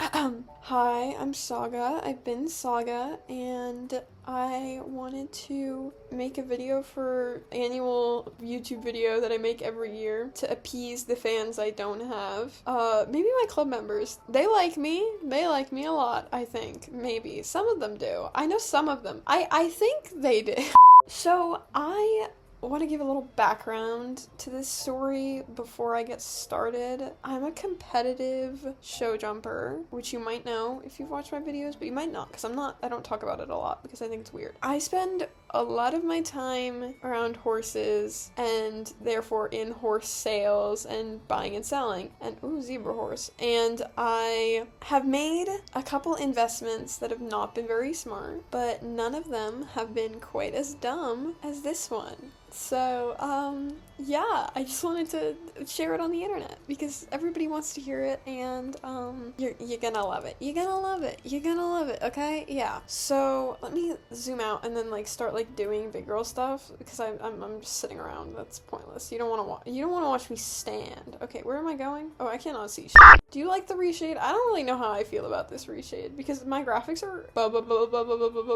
Hi, I'm Saga. I've been Saga, and I wanted to make a video for annual YouTube video that I make every year to appease the fans I don't have. Maybe my club members. They like me. They like me a lot, I think. Maybe. Some of them do. I know some of them. I think they do. So, I want to give a little background to this story before I get started. I'm a competitive show jumper, which you might know if you've watched my videos, but you might not, because I don't talk about it a lot because I think it's weird. I spend a lot of my time around horses and therefore in horse sales and buying and selling, and zebra horse. And I have made a couple investments that have not been very smart, but none of them have been quite as dumb as this one. So, yeah, I just wanted to share it on the internet because everybody wants to hear it, and, you're gonna love it. You're gonna love it. You're gonna love it, okay? Yeah. So, let me zoom out and then, start, doing big girl stuff because I'm just sitting around. That's pointless. You don't want to watch me stand. Okay, where am I going? Oh, I cannot see shit. Do you like the reshade? I don't really know how I feel about this reshade because my graphics are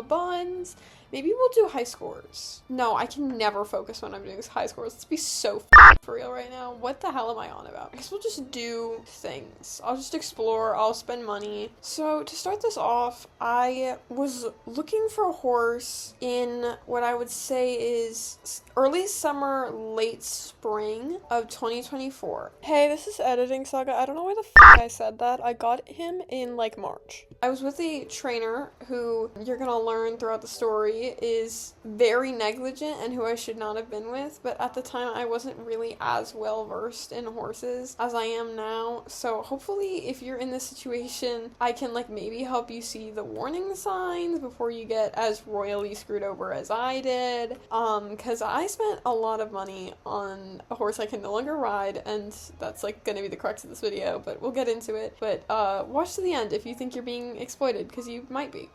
buns. Maybe we'll do high scores. No, I can never focus when I'm doing high scores. Let's be so for real right now. What the hell am I on about? I guess we'll just do things. I'll just explore. I'll spend money. So to start this off, I was looking for a horse in what I would say is early summer, late spring of 2024. Hey, this is Editing Saga. I don't know why the I said that. I got him in March. I was with a trainer who you're gonna learn throughout the story is very negligent and who I should not have been with, but at the time I wasn't really as well versed in horses as I am now. So hopefully if you're in this situation, I can maybe help you see the warning signs before you get as royally screwed over as I did. Cause I spent a lot of money on a horse I can no longer ride, and that's gonna be the crux of this video, but we'll get into it. But watch to the end if you think you're being exploited, because you might be.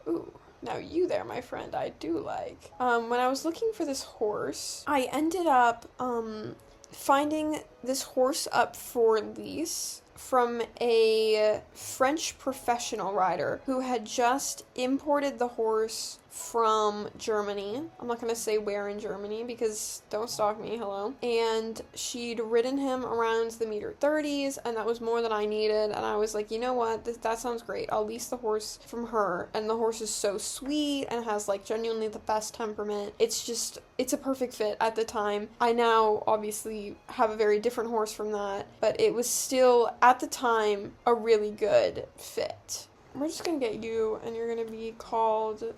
Ooh, now you there, my friend, I do like. When I was looking for this horse, I ended up finding this horse up for lease from a French professional rider who had just imported the horse from Germany. I'm not gonna say where in Germany because don't stalk me, hello. And she'd ridden him around the meter 30s, and that was more than I needed. And I was like, you know what, that sounds great. I'll lease the horse from her. And the horse is so sweet and has genuinely the best temperament. It's a perfect fit at the time. I now obviously have a very different horse from that, but it was still at the time a really good fit. We're just gonna get you, and you're gonna be called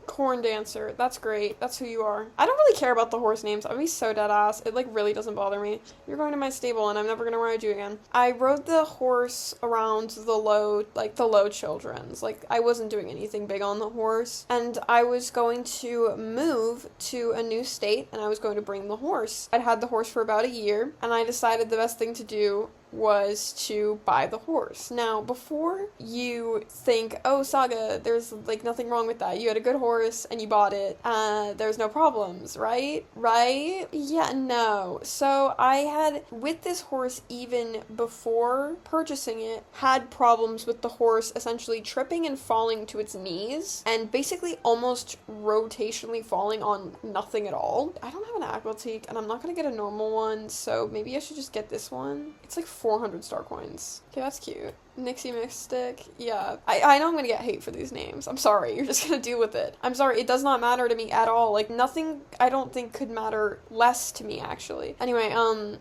Corn Dancer. That's great. That's who you are. I don't really care about the horse names. I'd be so dead ass. It really doesn't bother me. You're going to my stable and I'm never gonna ride you again. I rode the horse around the low children's. I wasn't doing anything big on the horse, and I was going to move to a new state and I was going to bring the horse. I'd had the horse for about a year, and I decided the best thing to do was to buy the horse. Now, before you think, oh, Saga, there's nothing wrong with that. You had a good horse and you bought it. There's no problems, right? Right? Yeah, no. So I had, with this horse, even before purchasing it, had problems with the horse essentially tripping and falling to its knees and basically almost rotationally falling on nothing at all. I don't have an aquatique and I'm not gonna get a normal one, so maybe I should just get this one. It's 400 star coins. Okay, that's cute. Nixie Mystic. Yeah. I know I'm gonna get hate for these names. I'm sorry. You're just gonna deal with it. I'm sorry. It does not matter to me at all. Nothing I don't think could matter less to me, actually. Anyway,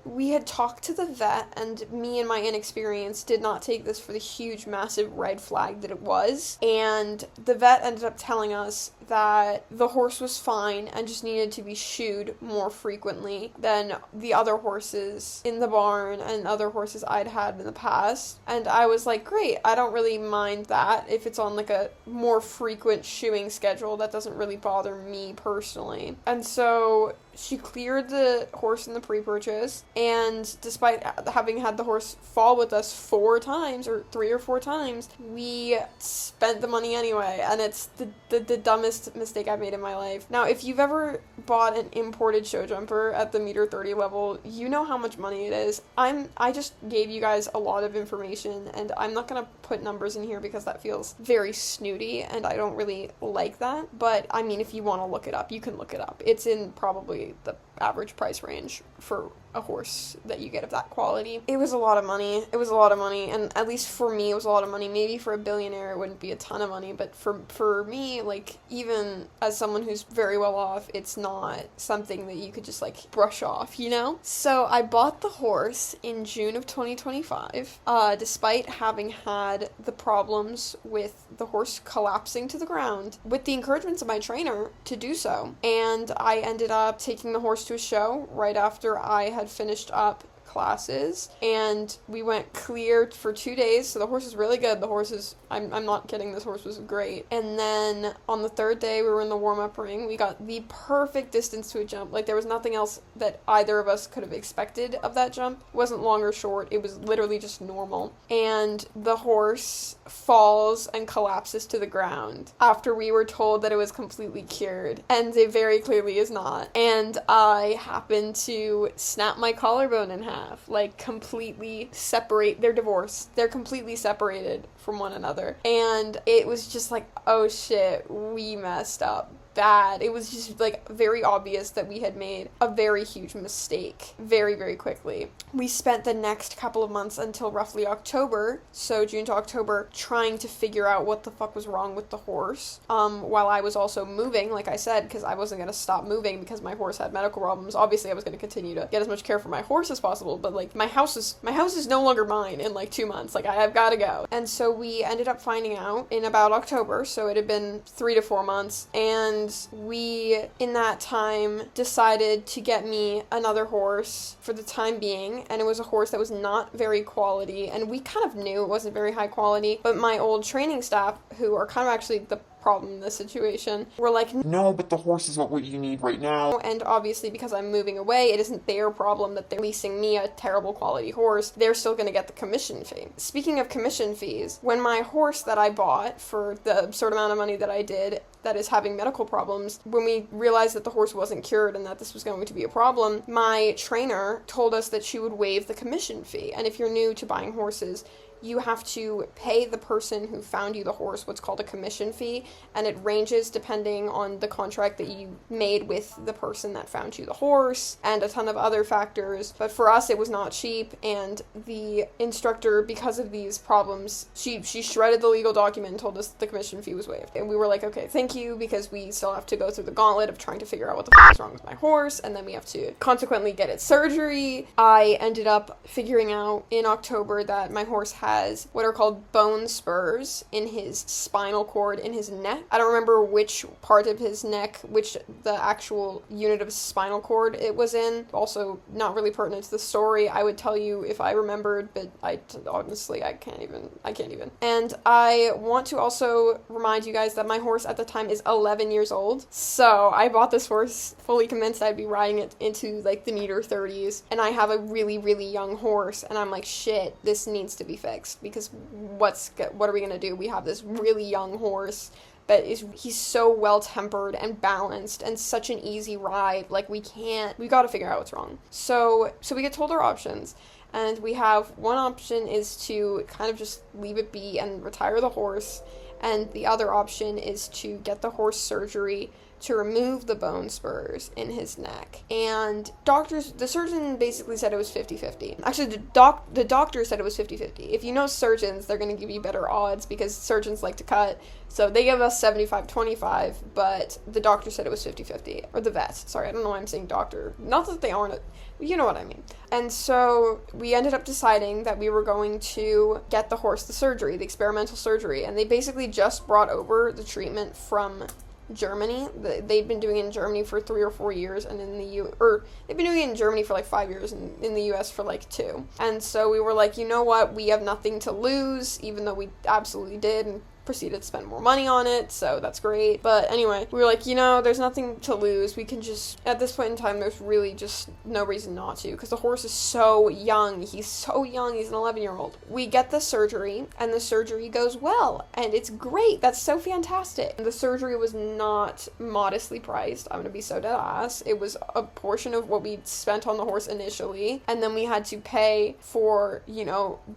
we had talked to the vet, and me and my inexperience did not take this for the huge, massive red flag that it was. And the vet ended up telling us that the horse was fine and just needed to be shoed more frequently than the other horses in the barn and other horses I'd had in the past. And I was like, great, I don't really mind that. If it's on a more frequent shoeing schedule, that doesn't really bother me personally. And so she cleared the horse in the pre-purchase, and despite having had the horse fall with us 4 times, or 3 or 4 times, we spent the money anyway, and it's the dumbest mistake I've made in my life. Now, if you've ever bought an imported show jumper at the meter 30 level, you know how much money it is. I just gave you guys a lot of information, and I'm not gonna put numbers in here because that feels very snooty, and I don't really like that, but I mean, if you want to look it up, you can look it up. It's in probably the average price range for a horse that you get of that quality. It was a lot of money. And at least for me, it was a lot of money. Maybe for a billionaire, it wouldn't be a ton of money, but for me, like, even as someone who's very well off, it's not something that you could just, like, brush off, you know? So I bought the horse in June of 2025, despite having had the problems with the horse collapsing to the ground, with the encouragements of my trainer to do so. And I ended up taking the horse to a show right after I had finished up classes, and we went clear for 2 days, so the horse is really good. The horse is, I'm not kidding, this horse was great. And then on the 3rd day, we were in the warm-up ring. We got the perfect distance to a jump. Like, there was nothing else that either of us could have expected of that jump. It wasn't long or short, it was literally just normal. And the horse falls and collapses to the ground after we were told that it was completely cured, and it very clearly is not. And I happened to snap my collarbone in half. Like, completely separate. They're divorced. They're completely separated from one another. And it was just like, oh shit, we messed up bad. It was just, like, very obvious that we had made a very huge mistake very, very quickly. We spent the next couple of months until roughly October, so June to October, trying to figure out what the fuck was wrong with the horse, while I was also moving, like I said, because I wasn't going to stop moving because my horse had medical problems. Obviously, I was going to continue to get as much care for my horse as possible, but, like, my house is no longer mine in, like, 2 months. Like, I've got to go. And so we ended up finding out in about October, so it had been 3 to 4 months, and we, in that time, decided to get me another horse for the time being, and it was a horse that was not very quality, and we kind of knew it wasn't very high quality, but my old training staff, who are kind of actually the problem in this situation, were like, no, but the horse is not what you need right now. And obviously, because I'm moving away, it isn't their problem that they're leasing me a terrible quality horse. They're still going to get the commission fee. Speaking of commission fees, when my horse that I bought for the absurd amount of money that I did, that is having medical problems, when we realized that the horse wasn't cured and that this was going to be a problem, my trainer told us that she would waive the commission fee. And if you're new to buying horses, you have to pay the person who found you the horse what's called a commission fee, and it ranges depending on the contract that you made with the person that found you the horse, and a ton of other factors. But for us, it was not cheap, and the instructor, because of these problems, she shredded the legal document and told us the commission fee was waived. And we were like, okay, thank you, because we still have to go through the gauntlet of trying to figure out what the fuck is wrong with my horse, and then we have to consequently get it surgery. I ended up figuring out in October that my horse has what are called bone spurs in his spinal cord in his neck. I don't remember which part of his neck, which the actual unit of his spinal cord it was in. Also, not really pertinent to the story. I would tell you if I remembered, but honestly, I can't even. And I want to also remind you guys that my horse at the time is 11 years old. So I bought this horse fully convinced I'd be riding it into, like, the meter 30s. And I have a really, really young horse. And I'm like, shit, this needs to be fixed. Because what are we gonna do? We have this really young horse that he's so well tempered and balanced and such an easy ride. Like, we gotta figure out what's wrong. So we get told our options, and we have one option is to kind of just leave it be and retire the horse, and the other option is to get the horse surgery to remove the bone spurs in his neck. And the surgeon basically said it was 50-50. Actually, the doctor said it was 50-50. If you know surgeons, they're going to give you better odds because surgeons like to cut. So they gave us 75-25, but the doctor said it was 50-50. Or the vet. Sorry, I don't know why I'm saying doctor. Not that they aren't, you know what I mean. And so we ended up deciding that we were going to get the horse the surgery, the experimental surgery. And they basically just brought over the treatment from Germany. They've been doing it in Germany for 3 or 4 years, and they've been doing it in Germany for like 5 years, and in the US for like 2. And so we were like, you know what, we have nothing to lose, even though we absolutely did, and proceeded to spend more money on it, so that's great. But anyway, we were like, there's nothing to lose. We can just, at this point in time, there's really just no reason not to, because the horse is so young. He's so young. He's an 11-year-old. We get the surgery, and the surgery goes well, and it's great. That's so fantastic. The surgery was not modestly priced. I'm gonna be so dead ass. It was a portion of what we spent on the horse initially, and then we had to pay for,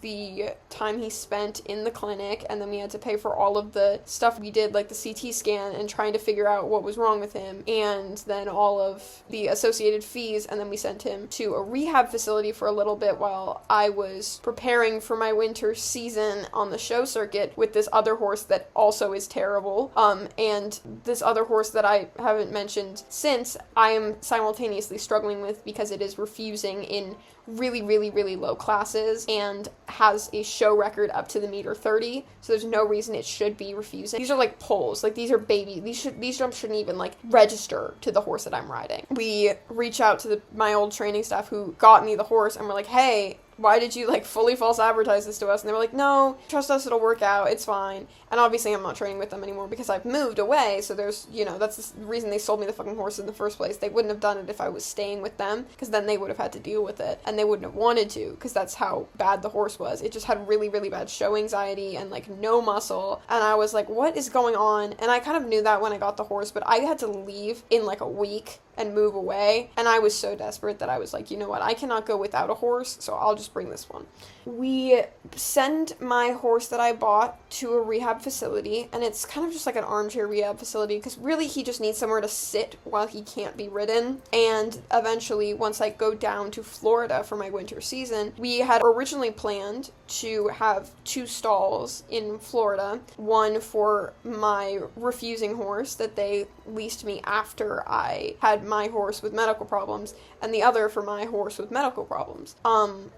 the time he spent in the clinic, and then we had to pay for all of the stuff we did, like the CT scan and trying to figure out what was wrong with him, and then all of the associated fees, and then we sent him to a rehab facility for a little bit while I was preparing for my winter season on the show circuit with this other horse that also is terrible, and this other horse that I haven't mentioned since, I am simultaneously struggling with because it is refusing in really, really, really low classes and has a show record up to the meter 30, so there's no reason it should be refusing. These are like poles, like these are baby, these jumps shouldn't even like register to the horse that I'm riding. We reach out to my old training staff who got me the horse, and we're like, hey, why did you like fully false advertise this to us? And they were like, no, trust us, it'll work out, it's fine. And obviously I'm not training with them anymore because I've moved away, so there's, that's the reason they sold me the fucking horse in the first place. They wouldn't have done it if I was staying with them, because then they would have had to deal with it, and they wouldn't have wanted to, because that's how bad the horse was. It just had really, really bad show anxiety and like no muscle, and I was like, what is going on? And I kind of knew that when I got the horse, but I had to leave in like a week and move away, and I was so desperate that I was like, you know what, I cannot go without a horse, so I'll just bring this one. We send my horse that I bought to a rehab facility, and it's kind of just like an armchair rehab facility, because really he just needs somewhere to sit while he can't be ridden. And eventually, once I go down to Florida for my winter season, we had originally planned to have 2 stalls in Florida, one for my refusing horse that they leased me after I had my horse with medical problems, and the other for my horse with medical problems,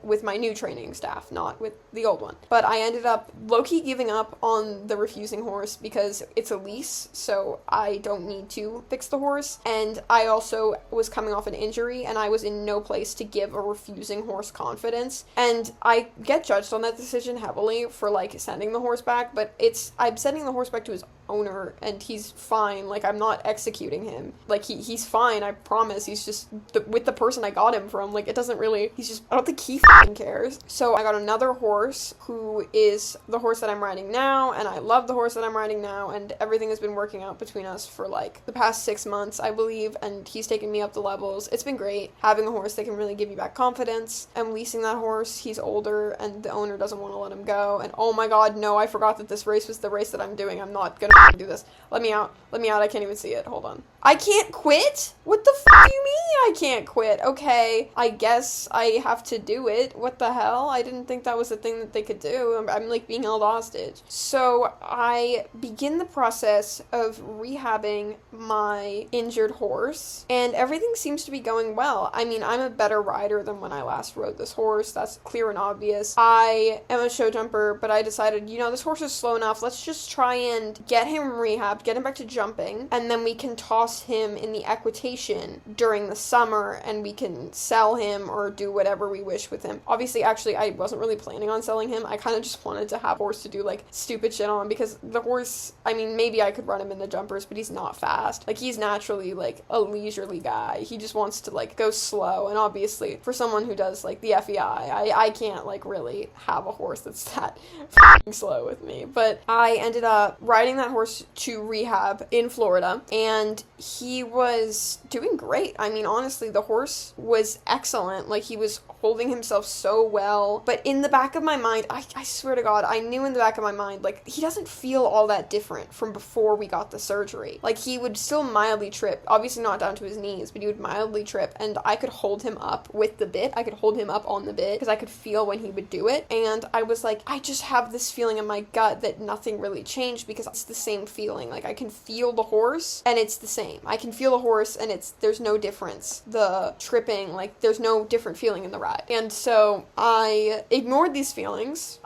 with my new training staff, not with the old one. But I ended up low-key giving up on the refusing horse because it's a lease, so I don't need to fix the horse, and I also was coming off an injury, and I was in no place to give a refusing horse confidence, and I get judged on that decision heavily for like sending the horse back, but I'm sending the horse back to his owner, and he's fine. Like, I'm not executing him. Like, he's fine, I promise. He's just with the person I got him from. Like, it doesn't really, I don't think he fucking cares. So I got another horse who is the horse that I'm riding now, and I love the horse that I'm riding now, and everything has been working out between us for like the past 6 months, I believe, and he's taken me up the levels. It's been great having a horse that can really give you back confidence. I'm leasing that horse. He's older, and the owner doesn't want to let him go, and oh my god, no, I forgot that this race was the race that I'm doing. I'm not gonna do this. Let me out. I can't even see it. Hold on. I can't quit? What the do you mean I can't quit? Okay, I guess I have to do it. What the hell? I didn't think that was a thing that they could do. I'm like being held hostage. So I begin the process of rehabbing my injured horse, and everything seems to be going well. I mean, I'm a better rider than when I last rode this horse. That's clear and obvious. I am a show jumper, but I decided, this horse is slow enough. Let's just try and get him rehabbed, get him back to jumping, and then we can toss him in the equitation during the summer, and we can sell him or do whatever we wish with him. Obviously, actually, I wasn't really planning on selling him. I kind of just wanted to have a horse to do like stupid shit on, because the horse, I mean, maybe I could run him in the jumpers, but he's not fast. Like, he's naturally like a leisurely guy. He just wants to like go slow, and obviously for someone who does like the FEI, I can't like really have a horse that's that f***ing slow with me. But I ended up riding that horse to rehab in Florida, and he was doing great. I mean, honestly, the horse was excellent. Like, he was holding himself so well. But in the back of my mind, I swear to God, I knew in the back of my mind, like, he doesn't feel all that different from before we got the surgery. Like, he would still mildly trip, obviously not down to his knees, but he would mildly trip, and I could hold him up with the bit. I could hold him up on the bit, because I could feel when he would do it, and I was like, I just have this feeling in my gut that nothing really changed, because it's the same feeling. Like, I can feel the horse, and it's the same. I can feel the horse, and there's no difference. The tripping, like, there's no different feeling in the ride. And so I ignored these feelings,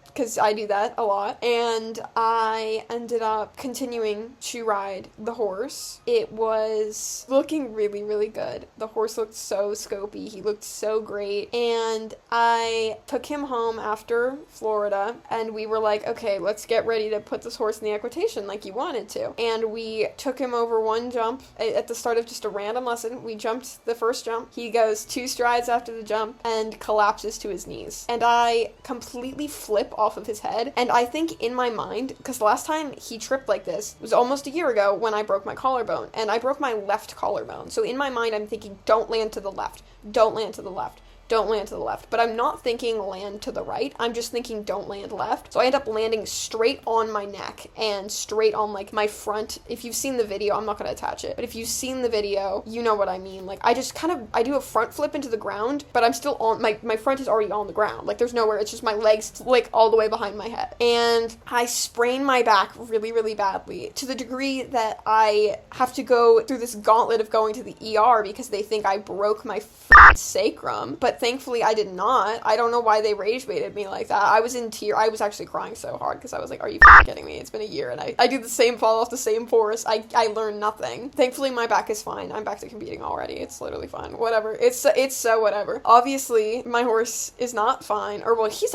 because I do that a lot, and I ended up continuing to ride the horse. It was looking really, really good. The horse looked so scopy. He looked so great. And I took him home after Florida, and we were like, okay, let's get ready to put this horse in the equitation like you wanted to. And we took him over one jump at the start of just a random lesson. We jumped the first jump. He goes 2 strides after the jump and collapses to his knees. And I completely flip off of his head. And I think in my mind, because the last time he tripped like this was almost a year ago when I broke my collarbone, and I broke my left collarbone. So in my mind, I'm thinking, don't land to the left. Don't land to the left. Don't land to the left. But I'm not thinking land to the right. I'm just thinking don't land left. So I end up landing straight on my neck and straight on like my front. If you've seen the video, I'm not going to attach it, but if you've seen the video, you know what I mean. Like I just I do a front flip into the ground, but I'm still on, my front is already on the ground. Like there's nowhere, it's just my legs like all the way behind my head. And I sprained my back really, really badly to the degree that I have to go through this gauntlet of going to the ER because they think I broke my sacrum. But thankfully I did not. I don't know why they rage baited me like that. I was in tears. I was actually crying so hard because I was like, are you kidding me? It's been a year and I do the same fall off the same forest. I learned nothing. Thankfully my back is fine. I'm back to competing already. It's literally fine. Whatever. It's so whatever. Obviously my horse is not fine. Or well, he's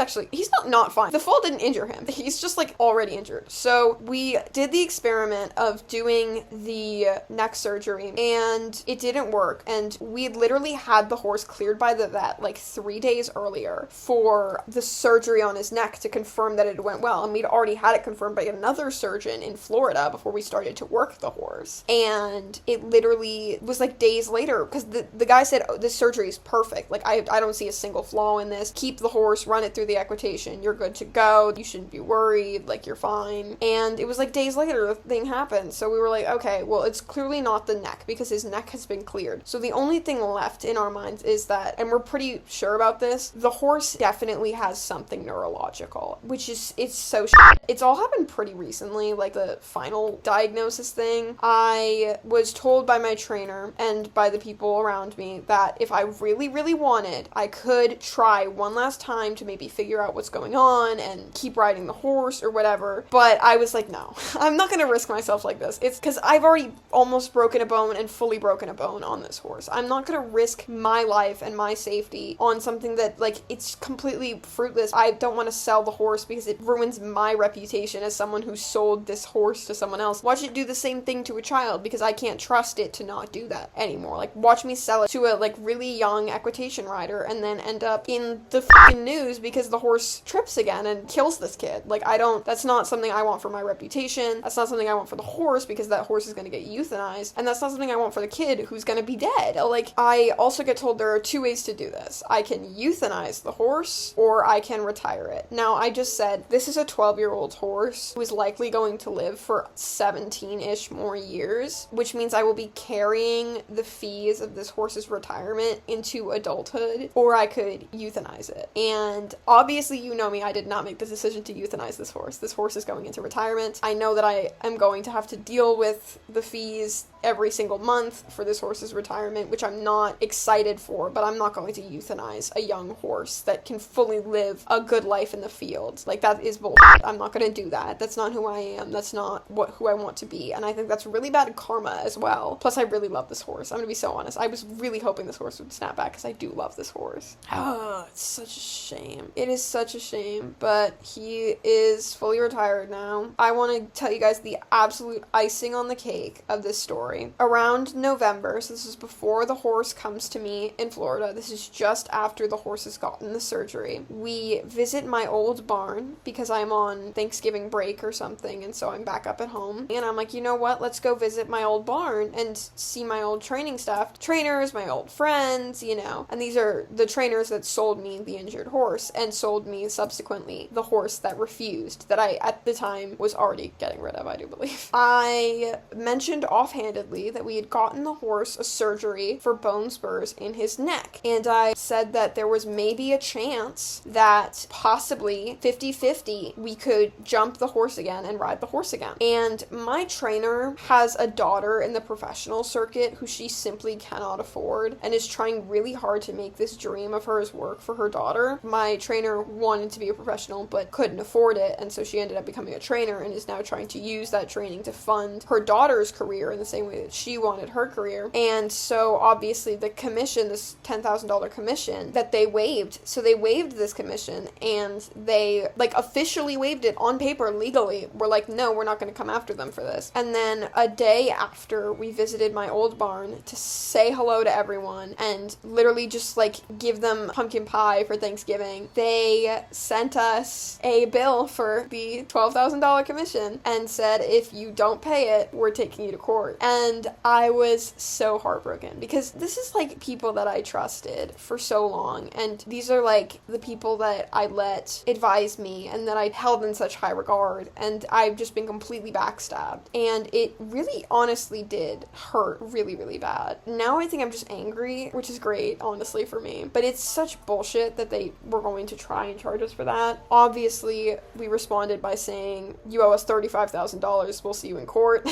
not fine. The fall didn't injure him. He's just like already injured. So we did the experiment of doing the neck surgery and it didn't work. And we literally had the horse cleared by the vet like 3 days earlier for the surgery on his neck to confirm that it went well. And we'd already had it confirmed by another surgeon in Florida before we started to work the horse. And it literally was like days later because the guy said, oh, this surgery is perfect. Like I don't see a single flaw in this. Keep the horse, run it through the equitation. You're good to go. You shouldn't be worried. Like you're fine. And it was like days later the thing happened. So we were like, okay, well it's clearly not the neck because his neck has been cleared. So the only thing left in our minds is that, and we're pretty sure about this, the horse definitely has something neurological, which is, it's so it's all happened pretty recently, like the final diagnosis thing. I was told by my trainer and by the people around me that if I really, really wanted, I could try one last time to maybe figure out what's going on and keep riding the horse or whatever. But I was like, no, I'm not gonna risk myself like this. It's because I've already almost broken a bone and fully broken a bone on this horse. I'm not gonna risk my life and my safety on something that like it's completely fruitless. I don't want to sell the horse because it ruins my reputation as someone who sold this horse to someone else. Watch it do the same thing to a child because I can't trust it to not do that anymore. Like watch me sell it to a like really young equitation rider and then end up in the fucking news because the horse trips again and kills this kid. Like that's not something I want for my reputation. That's not something I want for the horse because that horse is going to get euthanized, and that's not something I want for the kid who's going to be dead. Like I also get told there are 2 ways to do this. I can euthanize the horse or I can retire it. Now I just said this is a 12-year-old horse who is likely going to live for 17-ish more years, which means I will be carrying the fees of this horse's retirement into adulthood, or I could euthanize it. And obviously you know me, I did not make the decision to euthanize this horse. This horse is going into retirement. I know that I am going to have to deal with the fees every single month for this horse's retirement, which I'm not excited for, but I'm not going to euthanize a young horse that can fully live a good life in the field. Like that is bullshit. I'm not going to do that. That's not who I am. That's not who I want to be. And I think that's really bad karma as well. Plus I really love this horse. I'm going to be so honest. I was really hoping this horse would snap back because I do love this horse. Oh, it's such a shame. It is such a shame, but he is fully retired now. I want to tell you guys the absolute icing on the cake of this story. Around November, so this is before the horse comes to me in Florida. This is just after the horse has gotten the surgery. We visit my old barn because I'm on Thanksgiving break or something, and so I'm back up at home. And I'm like, you know what? Let's go visit my old barn and see my old training staff, trainers, my old friends, you know. And these are the trainers that sold me the injured horse and sold me subsequently the horse that refused, that I at the time was already getting rid of, I do believe. I mentioned offhandedly candidly that we had gotten the horse a surgery for bone spurs in his neck. And I said that there was maybe a chance that possibly 50-50 we could jump the horse again and ride the horse again. And my trainer has a daughter in the professional circuit who she simply cannot afford and is trying really hard to make this dream of hers work for her daughter. My trainer wanted to be a professional but couldn't afford it, and so she ended up becoming a trainer and is now trying to use that training to fund her daughter's career in the same way that she wanted her career. And so obviously the commission, this $10,000 commission that they waived, so they waived this commission and they like officially waived it on paper legally. We're like, no, we're not going to come after them for this. And then a day after we visited my old barn to say hello to everyone and literally just like give them pumpkin pie for Thanksgiving, they sent us a bill for the $12,000 commission and said, if you don't pay it, we're taking you to court. And I was so heartbroken because this is like people that I trusted for so long, and these are like the people that I let advise me and that I held in such high regard, and I've just been completely backstabbed, and it really honestly did hurt really, really bad. Now I think I'm just angry, which is great, honestly, for me, but it's such bullshit that they were going to try and charge us for that. Obviously, we responded by saying, you owe us $35,000, we'll see you in court,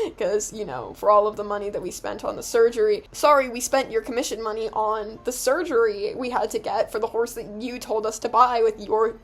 because, you know, for all of the money that we spent on the surgery. Sorry, we spent your commission money on the surgery we had to get for the horse that you told us to buy with your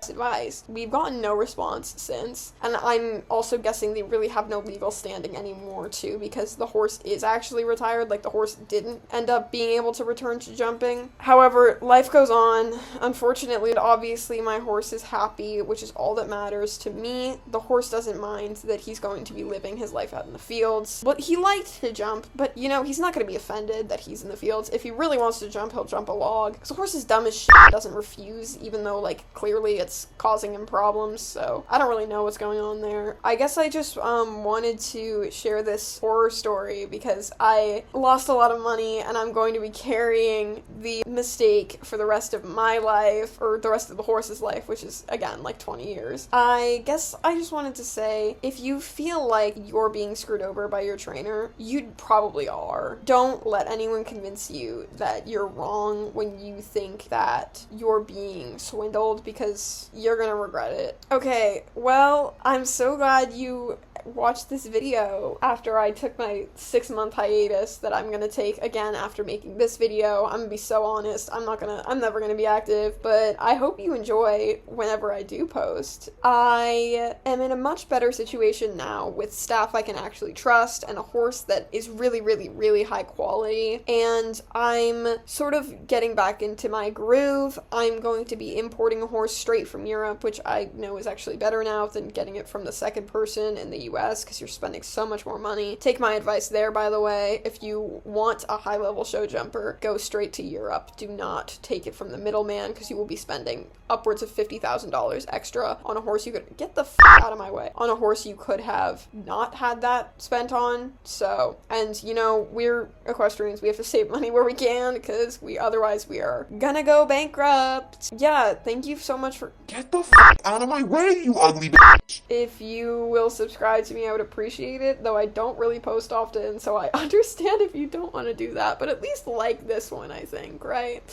advice. We've gotten no response since, and I'm also guessing they really have no legal standing anymore too, because the horse is actually retired. Like, the horse didn't end up being able to return to jumping. However, life goes on. Unfortunately, obviously my horse is happy, which is all that matters to me. The horse doesn't mind that he's going to be living his life out in the fields. Well, he liked to jump, but you know, he's not going to be offended that he's in the fields. If he really wants to jump, he'll jump a log. Because the horse is dumb as shit, doesn't refuse, even though like clearly it's causing him problems. So I don't really know what's going on there. I guess I just wanted to share this horror story because I lost a lot of money and I'm going to be carrying the mistake for the rest of my life, or the rest of the horse's life, which is again like 20 years. I guess I just wanted to say, if you feel like you're being screwed over by your trainer, you probably are. Don't let anyone convince you that you're wrong when you think that you're being swindled, because you're gonna regret it. Okay, well, I'm so glad you watched this video after I took my 6-month hiatus that I'm gonna take again after making this video. I'm gonna be so honest, I'm never gonna be active, but I hope you enjoy whenever I do post. I am in a much better situation now with staff I can actually trust and a horse that is really, really, really high quality, and I'm sort of getting back into my groove. I'm going to be importing a horse straight from Europe, which I know is actually better now than getting it from the second person in the US, because you're spending so much more money. Take my advice there, by the way. If you want a high-level show jumper, go straight to Europe. Do not take it from the middleman, because you will be spending upwards of $50,000 extra on a horse you could get the out of my way, on a horse you could have not had that spent on. So, and you know, we're equestrians, we have to save money where we can, because otherwise we are gonna go bankrupt. Yeah, thank you so much for— Get the out of my way, you ugly bitch! If you will subscribe to me, I would appreciate it, though I don't really post often, so I understand if you don't want to do that, but at least like this one, I think, right?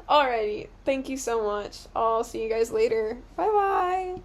Alrighty, thank you so much. I'll see you guys later. Bye bye!